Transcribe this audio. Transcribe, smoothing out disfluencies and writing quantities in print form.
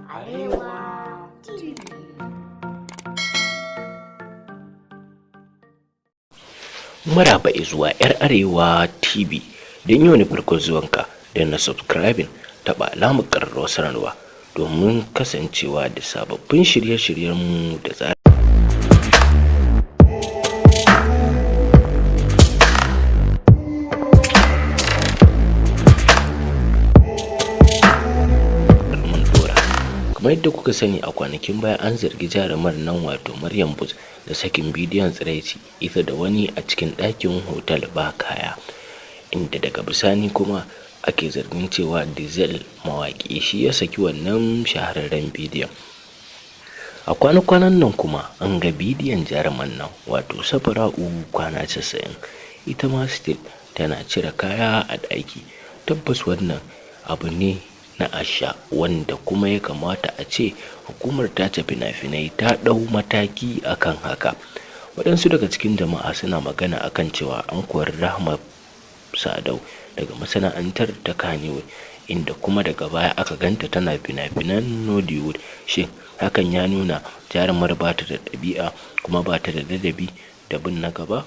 Arewa TV. Maraba zuwa 'yar Arewa TV. Don yi wani farkon zuwanka da na subscribing taɓa alamar ƙararrawar sanarwa domin kasancewa da sababbin shirye-shiryenmu da tsari. Kamar yadda kuka sani, a kwanakin baya an zargi jarumar nan wato Maryam Bus da sakin bidiyon tsiraici ita da wani a cikin ɗakin hotel ba kaya, inda daga bisani kuma ake zargin cewa Diesel mawaƙi shi ya saki wannan shahararren bidiyon. A kwana-kwanan nan kuma an ga bidiyon jaruman nan wato Safara'u kwana 90, ita ma still tana cire kaya a ɗaki. Tabbas wannan abu ne na Aisha, wanda kuma ya kamata a ce hukumar tace fina-finai ta ɗau mataki akan haka. Waɗansu daga cikin jama'a suna magana akan cewa an kori Rahma Sadau daga masana'antar ta kannywood, inda kuma daga baya aka ganta tana fina-finan Nollywood. Shin hakan ya nuna jarumar ba ta da ɗabi'a kuma ba ta da ladabi da bin na gaba?